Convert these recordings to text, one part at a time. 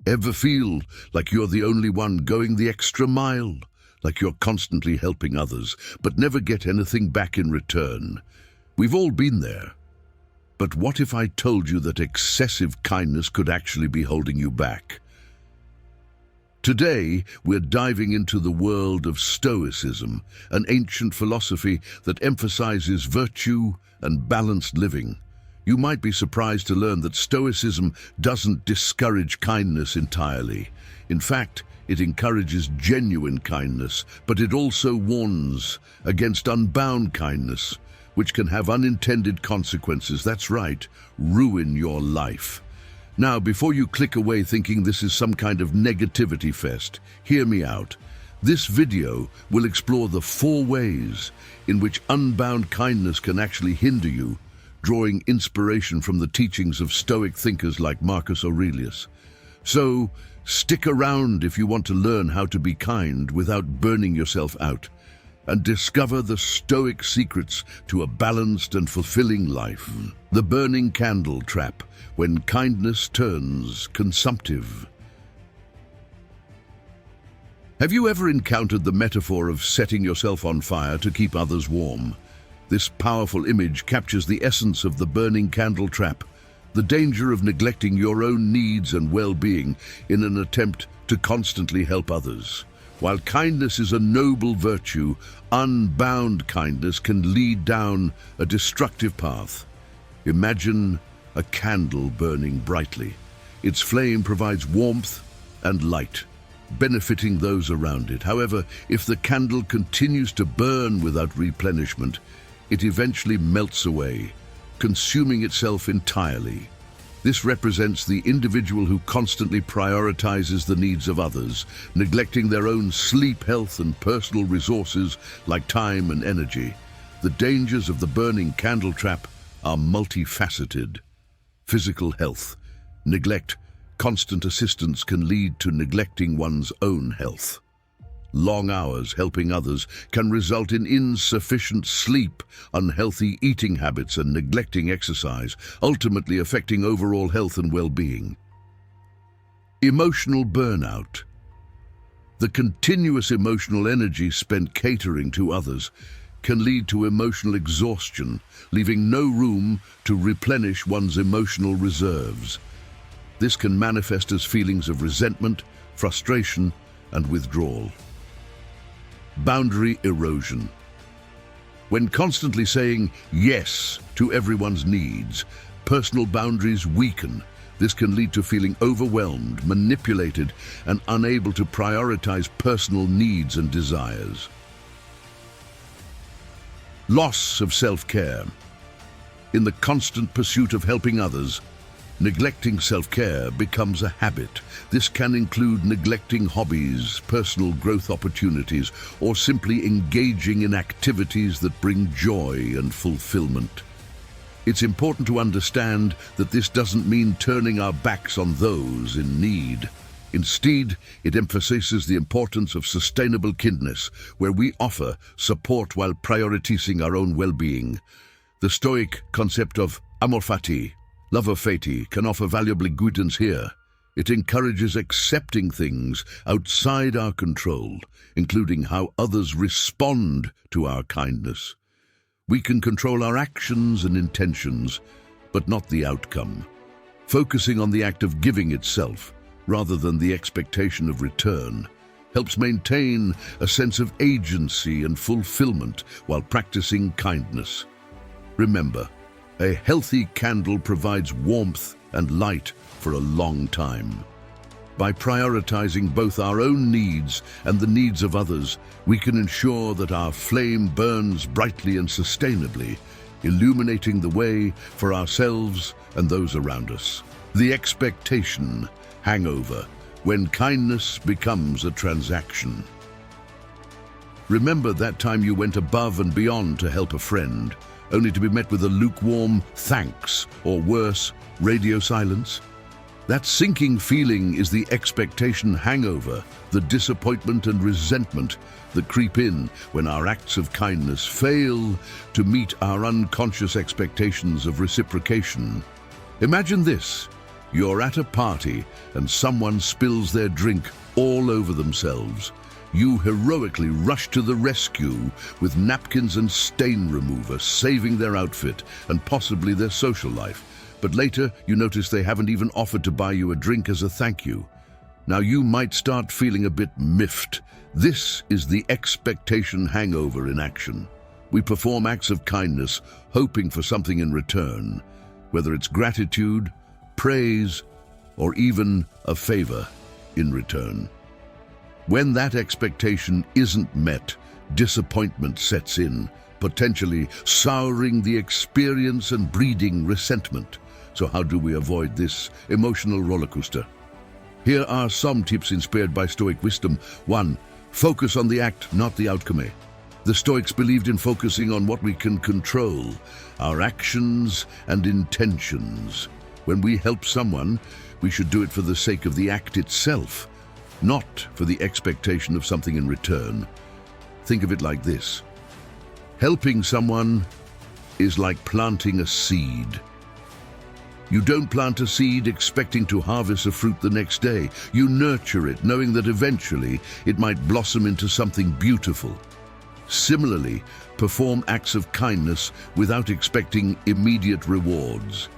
Ever feel like you're the only one going the extra mile? Like you're constantly helping others, but never get anything back in return? We've all been there. But what if I told you that excessive kindness could actually be holding you back? Today, we're diving into the world of Stoicism, an ancient philosophy that emphasizes virtue and balanced living. You might be surprised to learn that Stoicism doesn't discourage kindness entirely. In fact, it encourages genuine kindness, but it also warns against unbound kindness, which can have unintended consequences. That's right, ruin your life. Now, before you click away thinking this is some kind of negativity fest, hear me out. This video will explore the 4 ways in which unbound kindness can actually hinder you, drawing inspiration from the teachings of Stoic thinkers like Marcus Aurelius. So, stick around if you want to learn how to be kind without burning yourself out, and discover the Stoic secrets to a balanced and fulfilling life. The burning candle trap, when kindness turns consumptive. Have you ever encountered the metaphor of setting yourself on fire to keep others warm? This powerful image captures the essence of the burning candle trap, the danger of neglecting your own needs and well-being in an attempt to constantly help others. While kindness is a noble virtue, unbound kindness can lead down a destructive path. Imagine a candle burning brightly. Its flame provides warmth and light, benefiting those around it. However, if the candle continues to burn without replenishment, it eventually melts away, consuming itself entirely. This represents the individual who constantly prioritizes the needs of others, neglecting their own sleep, health, and personal resources like time and energy. The dangers of the burning candle trap are multifaceted. Physical health. Neglect, constant assistance can lead to neglecting one's own health. Long hours helping others can result in insufficient sleep, unhealthy eating habits, and neglecting exercise, ultimately affecting overall health and well-being. Emotional burnout. The continuous emotional energy spent catering to others can lead to emotional exhaustion, leaving no room to replenish one's emotional reserves. This can manifest as feelings of resentment, frustration, and withdrawal. Boundary erosion. When constantly saying yes to everyone's needs, personal boundaries weaken. This can lead to feeling overwhelmed, manipulated, and unable to prioritize personal needs and desires. Loss of self-care. In the constant pursuit of helping others, neglecting self-care becomes a habit. This can include neglecting hobbies, personal growth opportunities, or simply engaging in activities that bring joy and fulfillment. It's important to understand that this doesn't mean turning our backs on those in need. Instead, it emphasizes the importance of sustainable kindness, where we offer support while prioritizing our own well-being. The Stoic concept of amor fati, love of fati, can offer valuable guidance here. It encourages accepting things outside our control, including how others respond to our kindness. We can control our actions and intentions, but not the outcome. Focusing on the act of giving itself, rather than the expectation of return, helps maintain a sense of agency and fulfillment while practicing kindness. Remember, a healthy candle provides warmth and light for a long time. By prioritizing both our own needs and the needs of others, we can ensure that our flame burns brightly and sustainably, illuminating the way for ourselves and those around us. The expectation hangover, when kindness becomes a transaction. Remember that time you went above and beyond to help a friend, only to be met with a lukewarm thanks, or worse, radio silence? That sinking feeling is the expectation hangover, the disappointment and resentment that creep in when our acts of kindness fail to meet our unconscious expectations of reciprocation. Imagine this: You're at a party and someone spills their drink all over themselves. You heroically rush to the rescue with napkins and stain remover, saving their outfit and possibly their social life. But later, you notice they haven't even offered to buy you a drink as a thank you. Now you might start feeling a bit miffed. This is the expectation hangover in action. We perform acts of kindness, hoping for something in return, whether it's gratitude, praise, or even a favor in return. When that expectation isn't met, disappointment sets in, potentially souring the experience and breeding resentment. So how do we avoid this emotional rollercoaster? Here are some tips inspired by Stoic wisdom. 1. Focus on the act, not the outcome. The Stoics believed in focusing on what we can control, our actions and intentions. When we help someone, we should do it for the sake of the act itself, not for the expectation of something in return. Think of it like this. Helping someone is like planting a seed. You don't plant a seed expecting to harvest a fruit the next day. You nurture it, knowing that eventually it might blossom into something beautiful. Similarly, perform acts of kindness without expecting immediate rewards.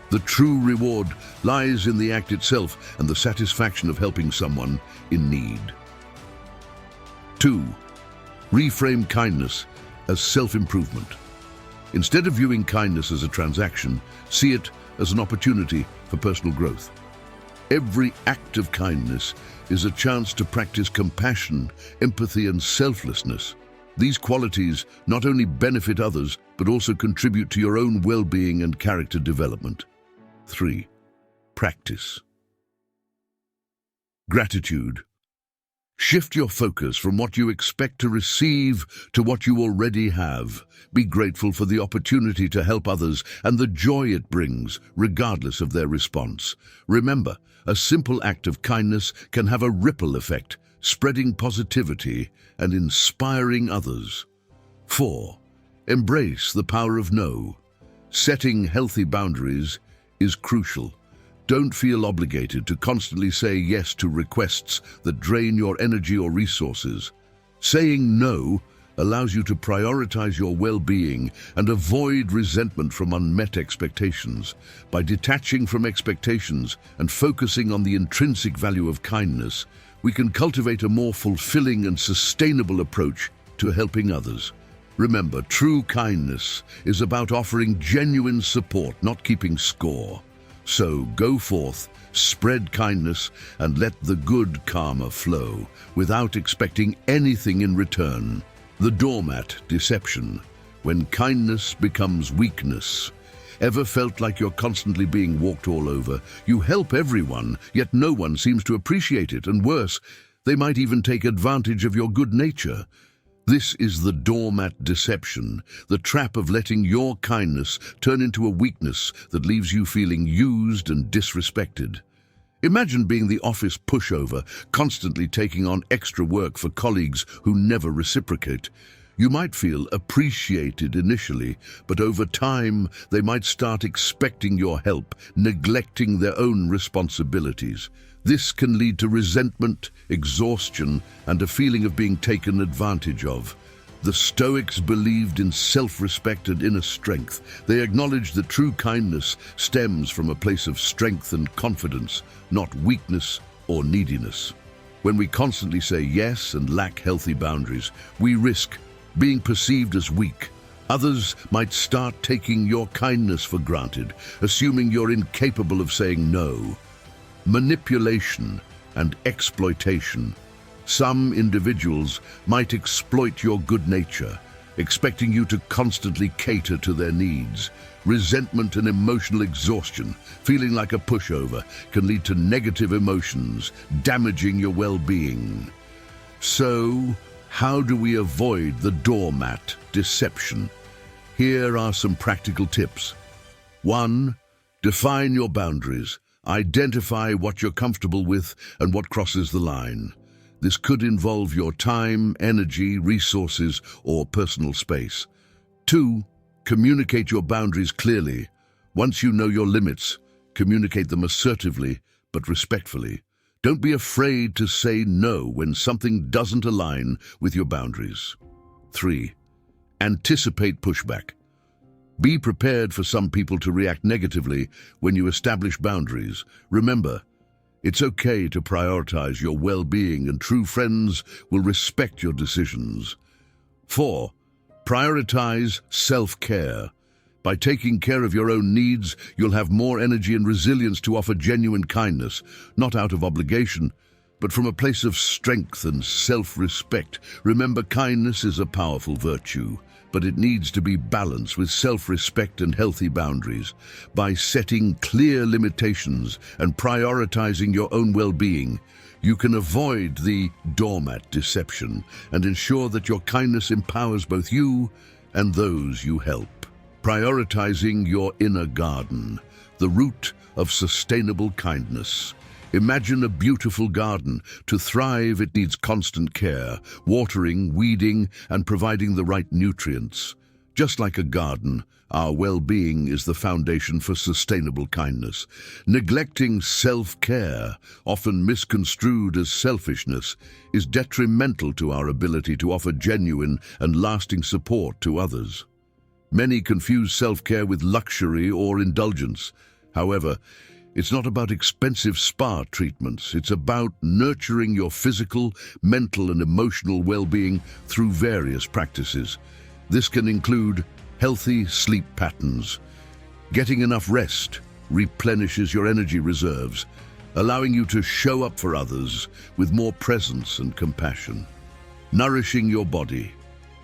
The true reward lies in the act itself and the satisfaction of helping someone in need. 2. Reframe kindness as self-improvement. Instead of viewing kindness as a transaction, see it as an opportunity for personal growth. Every act of kindness is a chance to practice compassion, empathy, and selflessness. These qualities not only benefit others, but also contribute to your own well-being and character development. 3. Practice. Gratitude. Shift your focus from what you expect to receive to what you already have. Be grateful for the opportunity to help others and the joy it brings, regardless of their response. Remember, a simple act of kindness can have a ripple effect, spreading positivity and inspiring others. 4. Embrace the power of no. Setting healthy boundaries is crucial. Don't feel obligated to constantly say yes to requests that drain your energy or resources. Saying no allows you to prioritize your well-being and avoid resentment from unmet expectations. By detaching from expectations and focusing on the intrinsic value of kindness, we can cultivate a more fulfilling and sustainable approach to helping others. Remember, true kindness is about offering genuine support, not keeping score. So go forth, spread kindness, and let the good karma flow without expecting anything in return. The doormat deception, when kindness becomes weakness. Ever felt like you're constantly being walked all over? You help everyone, yet no one seems to appreciate it, and worse, they might even take advantage of your good nature. This is the doormat deception, the trap of letting your kindness turn into a weakness that leaves you feeling used and disrespected. Imagine being the office pushover, constantly taking on extra work for colleagues who never reciprocate. You might feel appreciated initially, but over time they might start expecting your help, neglecting their own responsibilities. This can lead to resentment, exhaustion, and a feeling of being taken advantage of. The Stoics believed in self-respect and inner strength. They acknowledged that true kindness stems from a place of strength and confidence, not weakness or neediness. When we constantly say yes and lack healthy boundaries, we risk being perceived as weak. Others might start taking your kindness for granted, assuming you're incapable of saying no. Manipulation and exploitation. Some individuals might exploit your good nature, expecting you to constantly cater to their needs. Resentment and emotional exhaustion, feeling like a pushover, can lead to negative emotions, damaging your well-being. So, how do we avoid the doormat deception? Here are some practical tips. 1. Define your boundaries. Identify what you're comfortable with and what crosses the line. This could involve your time, energy, resources, or personal space. 2. Communicate your boundaries clearly. Once you know your limits, Communicate them assertively but respectfully. Don't be afraid to say no when something doesn't align with your boundaries. 3. Anticipate pushback. Be prepared for some people to react negatively when you establish boundaries. Remember, it's okay to prioritize your well-being, and true friends will respect your decisions. 4. Prioritize self-care. By taking care of your own needs, you'll have more energy and resilience to offer genuine kindness, not out of obligation, but from a place of strength and self-respect. Remember, kindness is a powerful virtue, but it needs to be balanced with self-respect and healthy boundaries. By setting clear limitations and prioritizing your own well-being, you can avoid the doormat deception and ensure that your kindness empowers both you and those you help. Prioritizing your inner garden, the root of sustainable kindness. Imagine a beautiful garden. To thrive, it needs constant care, watering, weeding, and providing the right nutrients. Just like a garden, our well-being is the foundation for sustainable kindness. Neglecting self-care, often misconstrued as selfishness, is detrimental to our ability to offer genuine and lasting support to others. Many confuse self-care with luxury or indulgence. However, it's not about expensive spa treatments. It's about nurturing your physical, mental, and emotional well-being through various practices. This can include healthy sleep patterns. Getting enough rest replenishes your energy reserves, allowing you to show up for others with more presence and compassion. Nourishing your body.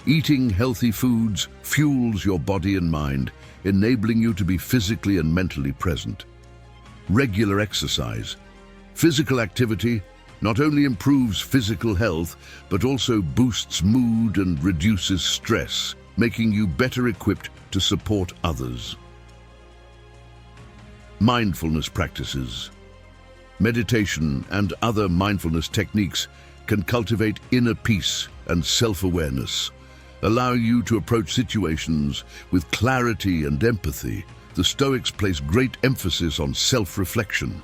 Eating healthy foods fuels your body and mind, enabling you to be physically and mentally present. Regular exercise. Physical activity not only improves physical health, but also boosts mood and reduces stress, making you better equipped to support others. Mindfulness practices. Meditation and other mindfulness techniques can cultivate inner peace and self-awareness, allowing you to approach situations with clarity and empathy. The Stoics place great emphasis on self-reflection.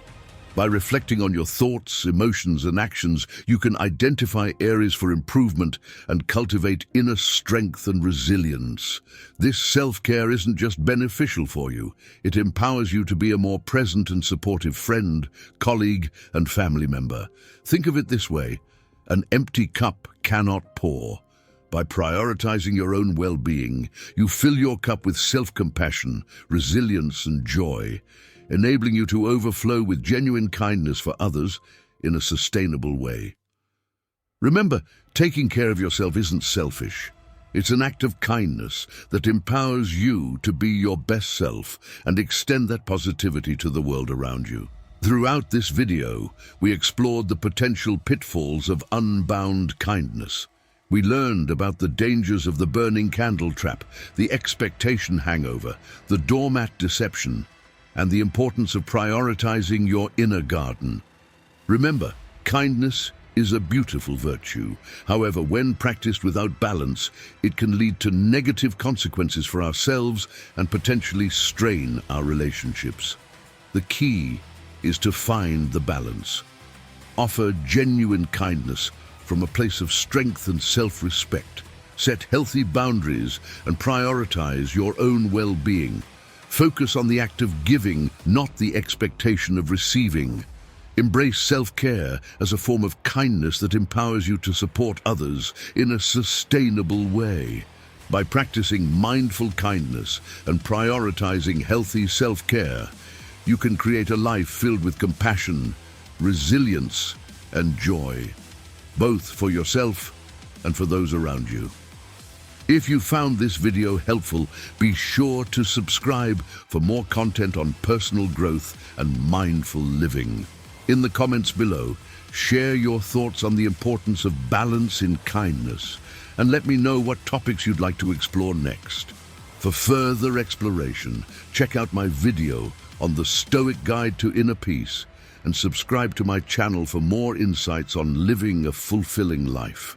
By reflecting on your thoughts, emotions, and actions, you can identify areas for improvement and cultivate inner strength and resilience. This self-care isn't just beneficial for you, it empowers you to be a more present and supportive friend, colleague, and family member. Think of it this way: an empty cup cannot pour. By prioritizing your own well-being, you fill your cup with self-compassion, resilience, and joy, enabling you to overflow with genuine kindness for others in a sustainable way. Remember, taking care of yourself isn't selfish. It's an act of kindness that empowers you to be your best self and extend that positivity to the world around you. Throughout this video, we explored the potential pitfalls of unbound kindness. We learned about the dangers of the burning candle trap, the expectation hangover, the doormat deception, and the importance of prioritizing your inner garden. Remember, kindness is a beautiful virtue. However, when practiced without balance, it can lead to negative consequences for ourselves and potentially strain our relationships. The key is to find the balance. Offer genuine kindness from a place of strength and self-respect. Set healthy boundaries and prioritize your own well-being. Focus on the act of giving, not the expectation of receiving. Embrace self-care as a form of kindness that empowers you to support others in a sustainable way. By practicing mindful kindness and prioritizing healthy self-care, you can create a life filled with compassion, resilience, and joy, both for yourself and for those around you. If you found this video helpful, be sure to subscribe for more content on personal growth and mindful living. In the comments below, share your thoughts on the importance of balance in kindness, and let me know what topics you'd like to explore next. For further exploration, check out my video on the Stoic Guide to Inner Peace, and subscribe to my channel for more insights on living a fulfilling life.